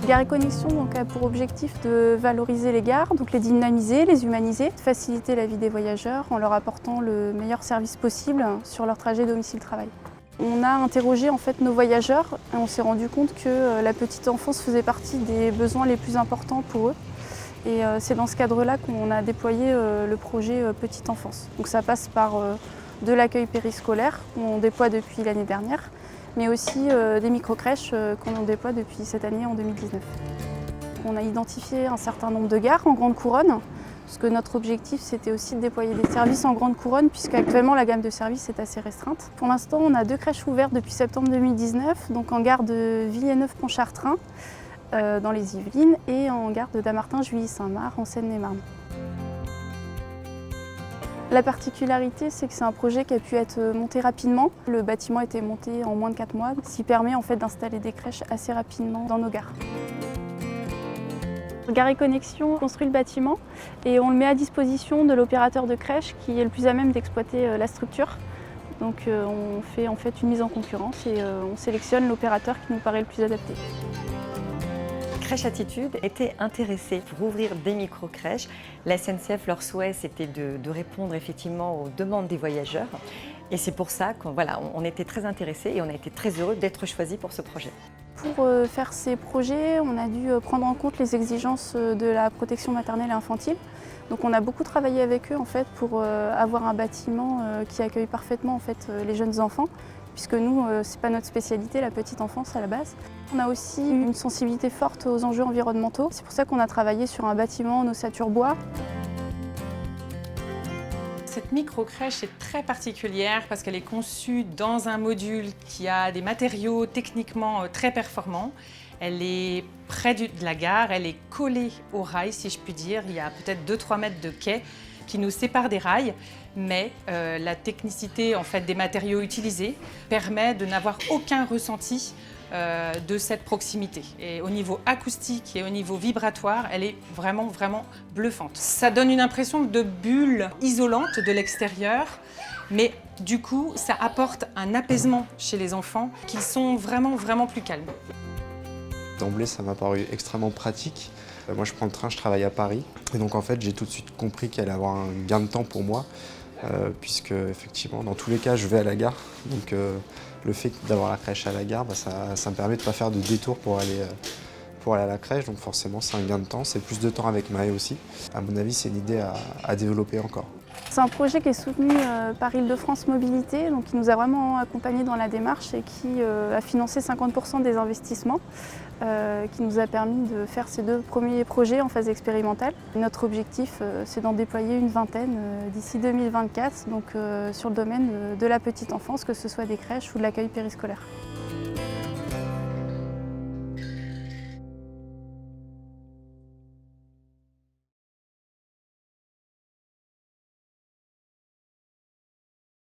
Gare et Connexion a pour objectif de valoriser les gares, donc les dynamiser, les humaniser, faciliter la vie des voyageurs en leur apportant le meilleur service possible sur leur trajet domicile-travail. On a interrogé en fait nos voyageurs et on s'est rendu compte que la petite enfance faisait partie des besoins les plus importants pour eux. Et c'est dans ce cadre-là qu'on a déployé le projet Petite Enfance. Donc ça passe par de l'accueil périscolaire qu'on déploie depuis l'année dernière, mais aussi des microcrèches qu'on déploie depuis cette année en 2019. On a identifié un certain nombre de gares en grande couronne, parce que notre objectif c'était aussi de déployer des services en grande couronne, puisqu'actuellement la gamme de services est assez restreinte. Pour l'instant, on a 2 crèches ouvertes depuis septembre 2019, donc en gare de Villeneuve-Pontchartrain, dans les Yvelines, et en gare de Dammartin-Juilly-Saint-Marc en Seine-et-Marne. La particularité, c'est que c'est un projet qui a pu être monté rapidement. Le bâtiment a été monté en moins de 4 mois, ce qui permet en fait d'installer des crèches assez rapidement dans nos gares. Gare et Connexion construit le bâtiment et on le met à disposition de l'opérateur de crèche qui est le plus à même d'exploiter la structure. Donc on fait en fait une mise en concurrence et on sélectionne l'opérateur qui nous paraît le plus adapté. Crèche Attitude était intéressée pour ouvrir des micro-crèches. La SNCF, leur souhait, c'était de répondre effectivement aux demandes des voyageurs. Et c'est pour ça qu'on était très intéressés et on a été très heureux d'être choisis pour ce projet. Pour faire ces projets, on a dû prendre en compte les exigences de la protection maternelle et infantile. Donc on a beaucoup travaillé avec eux en fait, pour avoir un bâtiment qui accueille parfaitement en fait, les jeunes enfants, puisque nous, ce n'est pas notre spécialité, la petite enfance à la base. On a aussi une sensibilité forte aux enjeux environnementaux. C'est pour ça qu'on a travaillé sur un bâtiment en ossature bois. Cette micro-crèche est très particulière parce qu'elle est conçue dans un module qui a des matériaux techniquement très performants. Elle est près de la gare, elle est collée au rail si je puis dire. Il y a peut-être 2-3 mètres de quai qui nous séparent des rails, mais la technicité en fait, des matériaux utilisés permet de n'avoir aucun ressenti de cette proximité. Et au niveau acoustique et au niveau vibratoire, elle est vraiment, vraiment bluffante. Ça donne une impression de bulle isolante de l'extérieur, mais du coup, ça apporte un apaisement chez les enfants qui sont vraiment, vraiment plus calmes. D'emblée, ça m'a paru extrêmement pratique. Moi, je prends le train, je travaille à Paris. Et donc, en fait, j'ai tout de suite compris qu'il allait avoir un gain de temps pour moi, puisque, effectivement, dans tous les cas, je vais à la gare. Donc, le fait d'avoir la crèche à la gare, ça me permet de ne pas faire de détour pour aller à la crèche. Donc, forcément, c'est un gain de temps. C'est plus de temps avec Maë aussi. À mon avis, c'est une idée à développer encore. C'est un projet qui est soutenu par Île-de-France Mobilité, donc qui nous a vraiment accompagnés dans la démarche et qui a financé 50% des investissements, qui nous a permis de faire ces 2 premiers projets en phase expérimentale. Notre objectif, c'est d'en déployer une vingtaine d'ici 2024, donc sur le domaine de la petite enfance, que ce soit des crèches ou de l'accueil périscolaire.